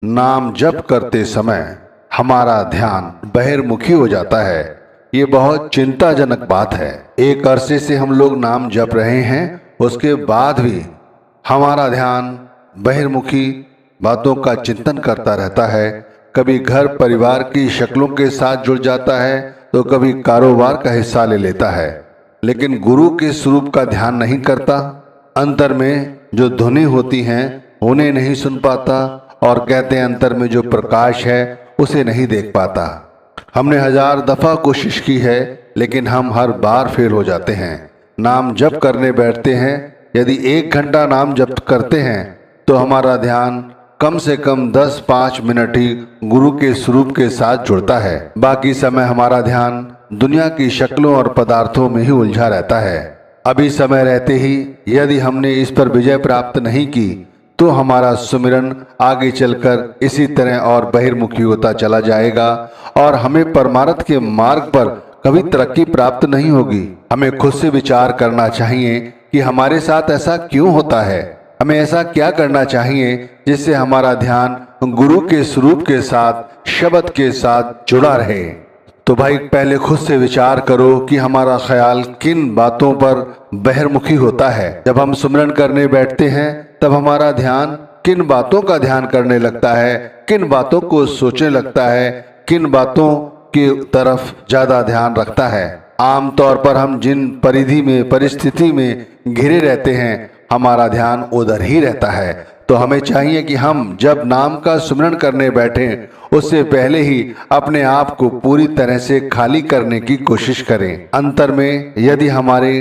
नाम जप करते समय हमारा ध्यान बहिर्मुखी हो जाता है। ये बहुत चिंताजनक बात है। एक अरसे से हम लोग नाम जप रहे हैं, उसके बाद भी हमारा ध्यान बहिर्मुखी बातों का चिंतन करता रहता है। कभी घर परिवार की शक्लों के साथ जुड़ जाता है तो कभी कारोबार का हिस्सा ले लेता है, लेकिन गुरु के स्वरूप का ध्यान नहीं करता। अंतर में जो ध्वनि होती हैं उन्हें नहीं सुन पाता, और कहते हैं अंतर में जो प्रकाश है उसे नहीं देख पाता। हमने 1000 दफा कोशिश की है, लेकिन हम हर बार फेल हो जाते हैं। नाम जप करने बैठते हैं, यदि 1 घंटा नाम जप करते हैं तो हमारा ध्यान कम से कम 10-5 मिनट ही गुरु के स्वरूप के साथ जुड़ता है। बाकी समय हमारा ध्यान दुनिया की शक्लों और पदार्थों में ही उलझा रहता है। अभी समय रहते ही यदि हमने इस पर विजय प्राप्त नहीं की तो हमारा सुमिरन आगे चलकर इसी तरह और बहिर्मुखी होता चला जाएगा और हमें परमार्थ के मार्ग पर कभी तरक्की प्राप्त नहीं होगी। हमें खुद से विचार करना चाहिए कि हमारे साथ ऐसा क्यों होता है। हमें ऐसा क्या करना चाहिए जिससे हमारा ध्यान गुरु के स्वरूप के साथ, शब्द के साथ जुड़ा रहे। तो भाई पहले खुद से विचार करो कि हमारा ख्याल किन बातों पर बहिर्मुखी होता है। जब हम सुमिरन करने बैठते हैं तब हमारा ध्यान किन बातों का ध्यान करने लगता है, किन बातों को सोचने लगता है, किन बातों की तरफ ज्यादा ध्यान रखता है। आमतौर पर हम जिन परिधि में, परिस्थिति में घिरे रहते हैं, हमारा ध्यान उधर ही रहता है। तो हमें चाहिए कि हम जब नाम का सुमिरन करने बैठें उससे पहले ही अपने आप को पूरी तरह से खाली करने की कोशिश करें। अंतर में यदि हमारे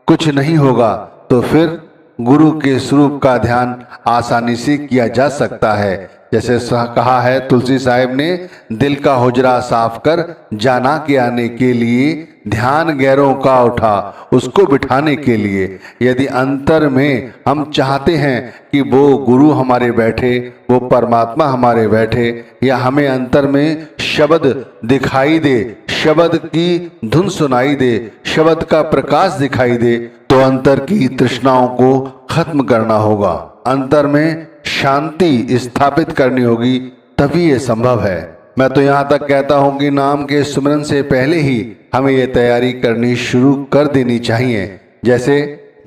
कुछ नहीं होगा तो फिर गुरु के स्वरूप का ध्यान आसानी से किया जा सकता है। जैसे कहा है तुलसी साहिब ने, दिल का हुजरा साफ कर जाना के आने के लिए, ध्यान गैरों का उठा उसको बिठाने के लिए। यदि अंतर में हम चाहते हैं कि वो गुरु हमारे बैठे, वो परमात्मा हमारे बैठे, या हमें अंतर में शब्द दिखाई दे, शब्द की धुन सुनाई दे, शब्द का प्रकाश दिखाई दे, तो अंतर की तृष्णाओं को खत्म करना होगा। अंतर में शांति स्थापित करनी होगी, तभी ये संभव है। मैं तो यहाँ तक कहता हूँ कि नाम के सुमिरन से पहले ही हमें ये तैयारी करनी शुरू कर देनी चाहिए। जैसे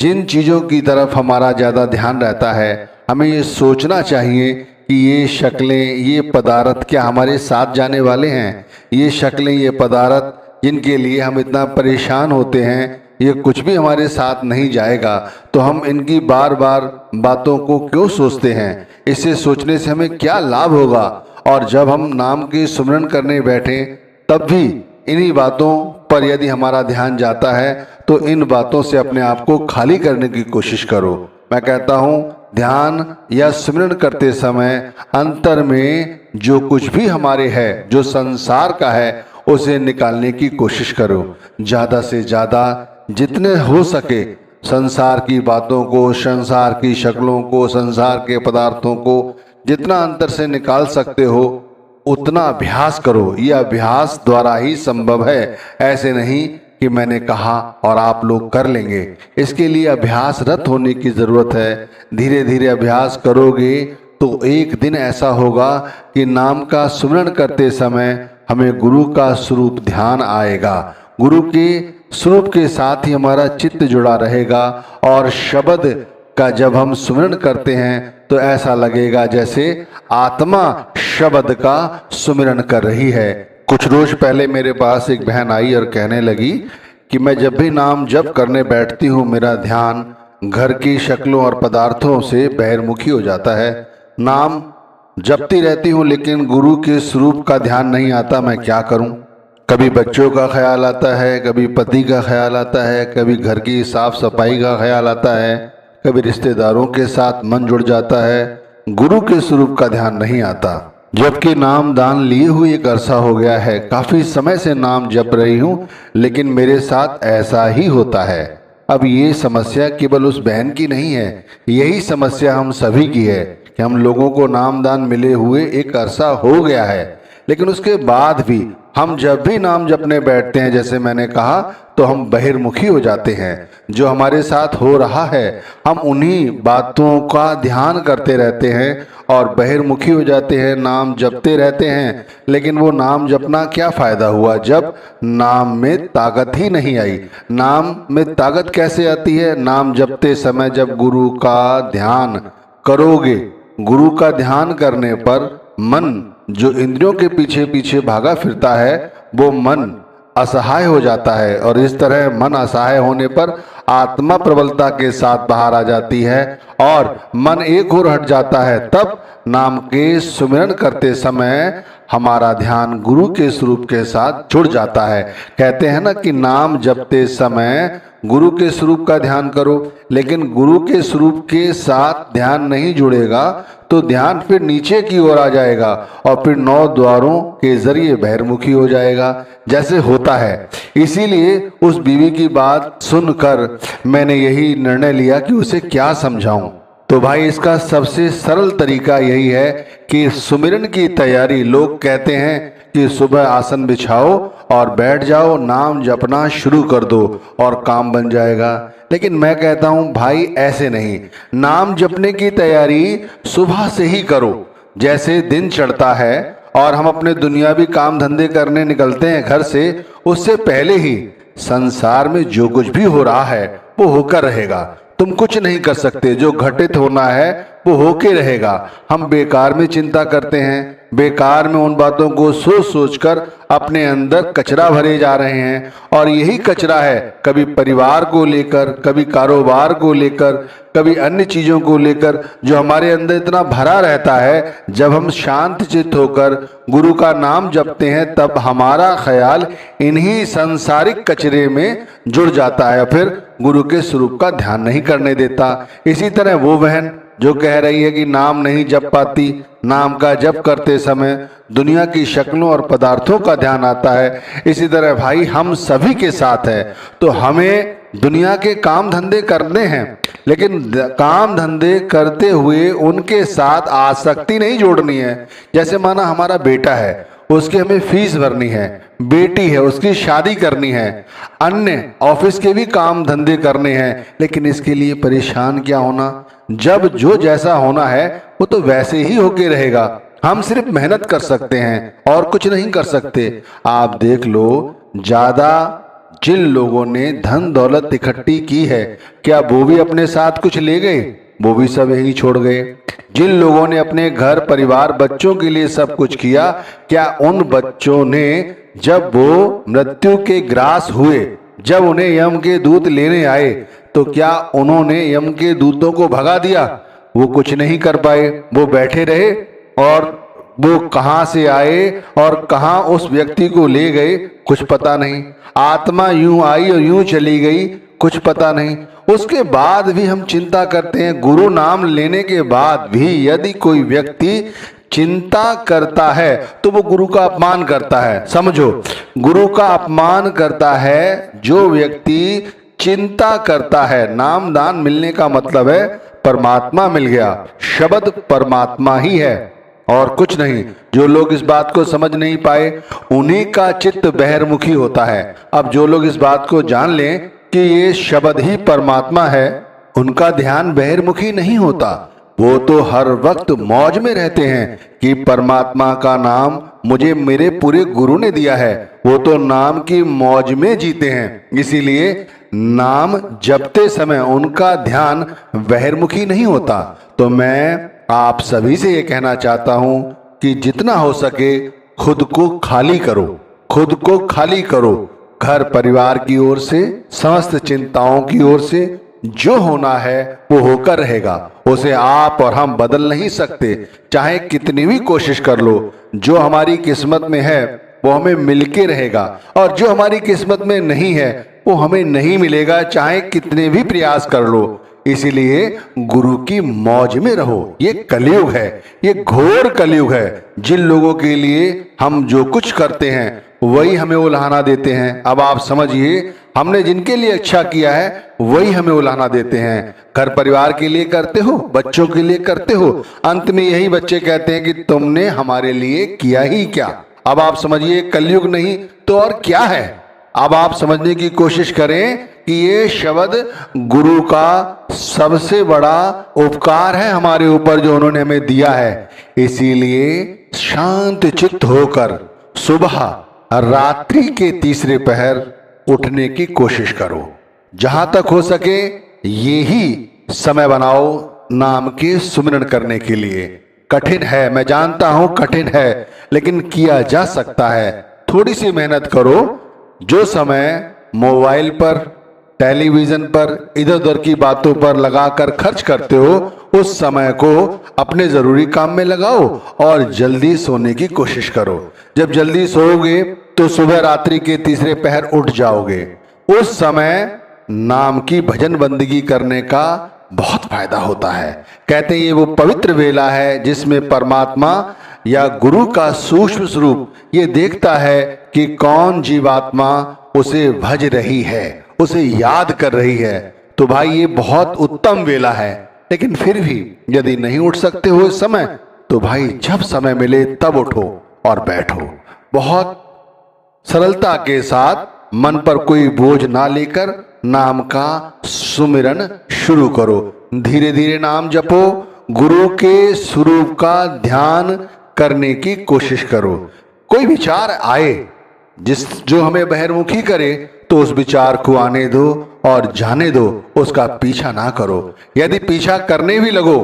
जिन चीज़ों की तरफ हमारा ज़्यादा ध्यान रहता है, हमें ये सोचना चाहिए कि ये शक्लें, ये पदार्थ क्या हमारे साथ जाने वाले हैं। ये शक्लें, ये पदार्थ जिनके लिए हम इतना परेशान होते हैं, ये कुछ भी हमारे साथ नहीं जाएगा, तो हम इनकी बार बार बातों को क्यों सोचते हैं। इसे सोचने से हमें क्या लाभ होगा। और जब हम नाम की सुमिरन करने बैठे तब भी इन्हीं बातों पर यदि हमारा ध्यान जाता है तो इन बातों से अपने आप को खाली करने की कोशिश करो। मैं कहता हूँ ध्यान या सिमरन करते समय अंतर में जो कुछ भी हमारे है, जो संसार का है, उसे निकालने की कोशिश करो। ज़्यादा से ज़्यादा जितने हो सके संसार की बातों को, संसार की शक्लों को, संसार के पदार्थों को जितना अंतर से निकाल सकते हो उतना अभ्यास करो। यह अभ्यास द्वारा ही संभव है, ऐसे नहीं कि मैंने कहा और आप लोग कर लेंगे। इसके लिए अभ्यासरत होने की ज़रूरत है। धीरे धीरे अभ्यास करोगे तो एक दिन ऐसा होगा कि नाम का सुमिरन करते समय हमें गुरु का स्वरूप ध्यान आएगा। गुरु के स्वरूप के साथ ही हमारा चित्त जुड़ा रहेगा और शब्द का जब हम सुमिरन करते हैं तो ऐसा लगेगा जैसे आत्मा शब्द का सुमिरन कर रही है। कुछ रोज पहले मेरे पास एक बहन आई और कहने लगी कि मैं जब भी नाम जप करने बैठती हूँ मेरा ध्यान घर की शक्लों और पदार्थों से बहिर्मुखी हो जाता है। नाम जपती रहती हूँ लेकिन गुरु के स्वरूप का ध्यान नहीं आता, मैं क्या करूँ। कभी बच्चों का ख्याल आता है, कभी पति का ख्याल आता है, कभी घर की साफ सफाई का ख्याल आता है, कभी रिश्तेदारों के साथ मन जुड़ जाता है। गुरु के स्वरूप का ध्यान नहीं आता। जबकि नाम दान लिए हुए एक अरसा हो गया है, काफी समय से नाम जप रही हूँ, लेकिन मेरे साथ ऐसा ही होता है। अब ये समस्या केवल उस बहन की नहीं है, यही समस्या हम सभी की है कि हम लोगों को नाम दान मिले हुए एक अरसा हो गया है, लेकिन उसके बाद भी हम जब भी नाम जपने बैठते हैं, जैसे मैंने कहा, तो हम बहिर्मुखी हो जाते हैं। जो हमारे साथ हो रहा है हम उन्हीं बातों का ध्यान करते रहते हैं और बहिर्मुखी हो जाते हैं, नाम जपते रहते हैं। लेकिन वो नाम जपना क्या फायदा हुआ जब नाम में ताकत ही नहीं आई। नाम में ताकत कैसे आती है? नाम जपते समय जब गुरु का ध्यान करोगे, गुरु का ध्यान करने पर मन जो इंद्रियों के पीछे पीछे भागा फिरता है वो मन असहाय हो जाता है, और इस तरह मन असहाय होने पर आत्मा प्रबलता के साथ बाहर आ जाती है और मन एक ओर हट जाता है। तब नाम के सुमिरन करते समय हमारा ध्यान गुरु के स्वरूप के साथ जुड़ जाता है। कहते हैं ना कि नाम जपते समय गुरु के स्वरूप का ध्यान करो, लेकिन गुरु के स्वरूप के साथ ध्यान नहीं जुड़ेगा तो ध्यान फिर नीचे की ओर आ जाएगा और फिर 9 द्वारों के जरिए बहिर्मुखी हो जाएगा, जैसे होता है। इसीलिए उस बीवी की बात सुनकर मैंने यही निर्णय लिया कि उसे क्या समझाऊं। तो भाई इसका सबसे सरल तरीका यही है कि सुमिरन की तैयारी, लोग कहते हैं कि सुबह आसन बिछाओ और बैठ जाओ, नाम जपना शुरू कर दो और काम बन जाएगा। लेकिन मैं कहता हूं भाई ऐसे नहीं, नाम जपने की तैयारी सुबह से ही करो। जैसे दिन चढ़ता है और हम अपने दुनियावी काम धंधे करने निकलते हैं घर से, उससे पहले ही संसार में जो कुछ भी हो रहा है वो होकर रहेगा। तुम कुछ नहीं कर सकते, जो घटित होना है वो होके रहेगा। हम बेकार में चिंता करते हैं, बेकार में उन बातों को सोच सोचकर अपने अंदर कचरा भरे जा रहे हैं, और यही कचरा है कभी परिवार को लेकर, कभी कारोबार को लेकर, कभी अन्य चीजों को लेकर, जो हमारे अंदर इतना भरा रहता है। जब हम शांत चित्त होकर गुरु का नाम जपते हैं तब हमारा ख्याल इन्हीं सांसारिक कचरे में जुड़ जाता है, फिर गुरु के स्वरूप का ध्यान नहीं करने देता। इसी तरह वो बहन जो कह रही है कि नाम नहीं जप पाती, नाम का जप करते समय दुनिया की शक्लों और पदार्थों का ध्यान आता है, इसी तरह भाई हम सभी के साथ है। तो हमें दुनिया के काम धंधे करने हैं, लेकिन काम धंधे करते हुए उनके साथ आसक्ति नहीं जोड़नी है। जैसे माना हमारा बेटा है, उसकी हमें फीस भरनी है, बेटी है उसकी शादी करनी है, अन्य ऑफिस के भी काम धंधे करने हैं, लेकिन इसके लिए परेशान क्या होना। जब जो जैसा होना है वो तो वैसे ही होके रहेगा। हम सिर्फ मेहनत कर सकते हैं और कुछ नहीं कर सकते। आप देख लो, ज्यादा जिन लोगों ने धन दौलत इकट्ठी की है, क्या वो भी अपने साथ कुछ ले गए? वो भी सब यही छोड़ गए। जिन लोगों ने अपने घर परिवार बच्चों के लिए सब कुछ किया, क्या उन बच्चों ने जब वो मृत्यु के ग्रास हुए, जब उन्हें यम के दूत लेने आए, तो क्या उन्होंने यम के दूतों को भगा दिया? वो कुछ नहीं कर पाए, वो बैठे रहे, और वो कहां से आए और कहां उस व्यक्ति को ले गए कुछ पता नहीं। आत्मा यूं आई और यूं चली गई, कुछ पता नहीं। उसके बाद भी हम चिंता करते हैं। गुरु नाम लेने के बाद भी यदि कोई व्यक्ति चिंता करता है तो वो गुरु का अपमान करता है। समझो, गुरु का अपमान करता है जो व्यक्ति चिंता करता है। नाम दान मिलने का मतलब है परमात्मा मिल गया, शब्द परमात्मा ही है और कुछ नहीं। जो लोग इस बात को समझ नहीं पाए उन्हीं का चित्त बहिर्मुखी होता है। अब जो लोग इस बात को जान लें कि ये शब्द ही परमात्मा है, उनका ध्यान बहिर्मुखी नहीं होता। वो तो हर वक्त मौज में रहते हैं कि परमात्मा का नाम मुझे मेरे पूरे गुरु ने दिया है। वो तो नाम की मौज में जीते हैं, इसीलिए नाम जपते समय उनका ध्यान बहिर्मुखी नहीं होता। तो मैं आप सभी से ये कहना चाहता हूं कि जितना हो सके खुद को खाली करो, खुद को खाली करो। घर परिवार की ओर से, समस्त चिंताओं की ओर से जो होना है वो होकर रहेगा। उसे आप और हम बदल नहीं सकते, चाहे कितनी भी कोशिश कर लो। जो हमारी किस्मत में है वो हमें मिलके रहेगा, और जो हमारी किस्मत में नहीं है वो हमें नहीं मिलेगा, चाहे कितने भी प्रयास कर लो। इसीलिए गुरु की मौज में रहो। ये कलयुग है, ये घोर कलयुग है। जिन लोगों के लिए हम जो कुछ करते हैं वही हमें उलाहना देते हैं। अब आप समझिए, हमने जिनके लिए अच्छा किया है वही हमें उलाहना देते हैं। घर परिवार के लिए करते हो, बच्चों के लिए करते हो, अंत में यही बच्चे कहते हैं कि तुमने हमारे लिए किया ही क्या। अब आप समझिए कलयुग नहीं तो और क्या है। अब आप समझने की कोशिश करें कि ये शब्द गुरु का सबसे बड़ा उपकार है हमारे ऊपर जो उन्होंने हमें दिया है। इसीलिए शांत चित्त होकर सुबह रात्रि के तीसरे पहर उठने की कोशिश करो। जहां तक हो सके यही समय बनाओ नाम के सुमिरन करने के लिए। कठिन है, मैं जानता हूं कठिन है, लेकिन किया जा सकता है। थोड़ी सी मेहनत करो। जो समय मोबाइल पर, टेलीविजन पर, इधर उधर की बातों पर लगाकर खर्च करते हो, उस समय को अपने जरूरी काम में लगाओ और जल्दी सोने की कोशिश करो। जब जल्दी सोओगे तो सुबह रात्रि के तीसरे पहर उठ जाओगे। उस समय नाम की भजन बंदगी करने का बहुत फायदा होता है। कहते हैं ये वो पवित्र वेला है जिसमें परमात्मा या गुरु का सूक्ष्म स्वरूप ये देखता है कि कौन जीवात्मा उसे भज रही है, उसे याद कर रही है। तो भाई ये बहुत उत्तम वेला है। लेकिन फिर भी यदि नहीं उठ सकते हो इस समय तो भाई जब समय मिले तब उठो और बैठो। बहुत सरलता के साथ मन पर कोई बोझ ना लेकर नाम का सुमिरन शुरू करो। धीरे धीरे नाम जपो। गुरु के स्वरूप का ध्यान करने की कोशिश करो। कोई विचार आए जो हमें बहिर्मुखी करे तो उस विचार को आने दो और जाने दो, उसका पीछा ना करो। यदि पीछा करने भी लगो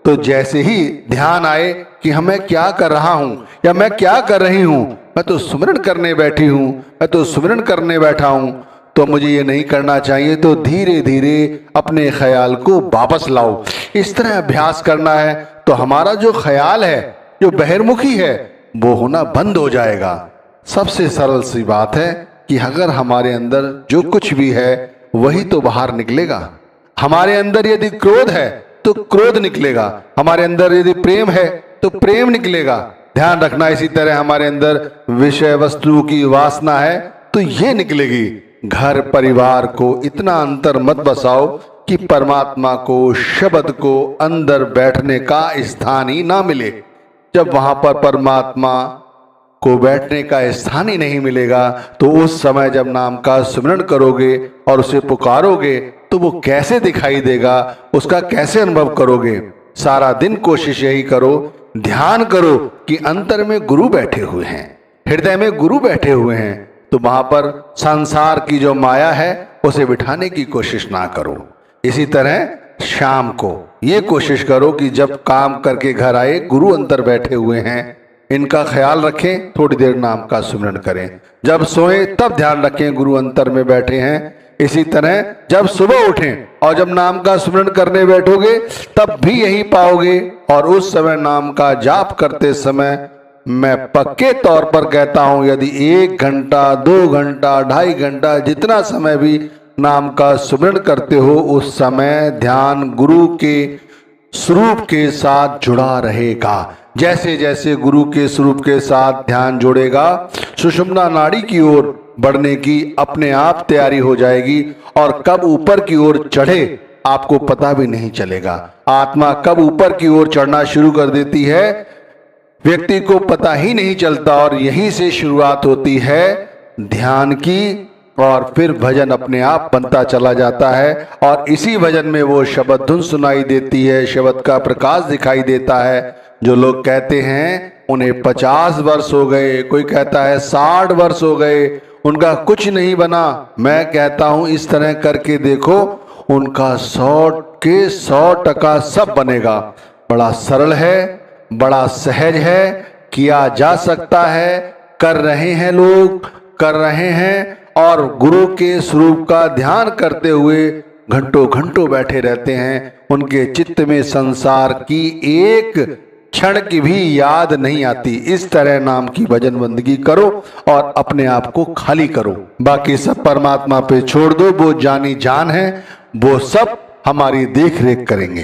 तो जैसे ही ध्यान आए कि हमें क्या कर रहा हूं या मैं क्या कर रही हूं, मैं तो सुमिरन करने बैठी हूं, मैं तो सुमिरन करने बैठा हूं, तो मुझे ये नहीं करना चाहिए, तो धीरे धीरे अपने ख्याल को वापस लाओ। इस तरह अभ्यास करना है तो हमारा जो ख्याल है, जो बहिर्मुखी है, वो होना बंद हो जाएगा। सबसे सरल सी बात है कि अगर हमारे अंदर जो कुछ भी है वही तो बाहर निकलेगा। हमारे अंदर यदि क्रोध है तो क्रोध निकलेगा, हमारे अंदर यदि प्रेम है तो प्रेम निकलेगा। ध्यान रखना, इसी तरह हमारे अंदर विषय वस्तु की वासना है तो ये निकलेगी। घर परिवार को इतना अंतर मत बसाओ कि परमात्मा को, शब्द को अंदर बैठने का स्थान ही ना मिले। जब वहां पर परमात्मा को बैठने का स्थान ही नहीं मिलेगा तो उस समय जब नाम का सुमिरन करोगे और उसे पुकारोगे तो वो कैसे दिखाई देगा, उसका कैसे अनुभव करोगे। सारा दिन कोशिश यही करो, ध्यान करो कि अंतर में गुरु बैठे हुए हैं, हृदय में गुरु बैठे हुए हैं। तो वहां पर संसार की जो माया है उसे बिठाने की कोशिश ना करो। इसी तरह शाम को ये कोशिश करो कि जब काम करके घर आए गुरु अंतर बैठे हुए हैं, इनका ख्याल रखें, थोड़ी देर नाम का सुमिरन करें। जब सोए तब ध्यान रखें गुरु अंतर में बैठे हैं। इसी तरह जब सुबह उठें और जब नाम का सुमिरन करने बैठोगे तब भी यही पाओगे। और उस समय नाम का जाप करते समय मैं पक्के तौर पर कहता हूं, यदि 1 घंटा, 2 घंटा, 2.5 घंटा, जितना समय भी नाम का सुमिरन करते हो, उस समय ध्यान गुरु के स्वरूप के साथ जुड़ा रहेगा। जैसे जैसे गुरु के स्वरूप के साथ ध्यान जोड़ेगा, सुषुम्ना नाड़ी की ओर बढ़ने की अपने आप तैयारी हो जाएगी। और कब ऊपर की ओर चढ़े आपको पता भी नहीं चलेगा। आत्मा कब ऊपर की ओर चढ़ना शुरू कर देती है व्यक्ति को पता ही नहीं चलता। और यहीं से शुरुआत होती है ध्यान की, और फिर भजन अपने आप बनता चला जाता है। और इसी भजन में वो शब्द धुन सुनाई देती है, शब्द का प्रकाश दिखाई देता है। जो लोग कहते हैं उन्हें 50 वर्ष हो गए, कोई कहता है 60 वर्ष हो गए, उनका कुछ नहीं बना, मैं कहता हूं इस तरह करके देखो, उनका 100 के 100% सब बनेगा। बड़ा सरल है, बड़ा सहज है, किया जा सकता है, कर रहे हैं लोग, कर रहे हैं। और गुरु के स्वरूप का ध्यान करते हुए घंटों घंटों बैठे रहते हैं। उनके चित्त में संसार की एक क्षण की भी याद नहीं आती। इस तरह नाम की भजन बंदगी करो और अपने आप को खाली करो। बाकी सब परमात्मा पे छोड़ दो, वो जानी जान है, वो सब हमारी देख रेख करेंगे।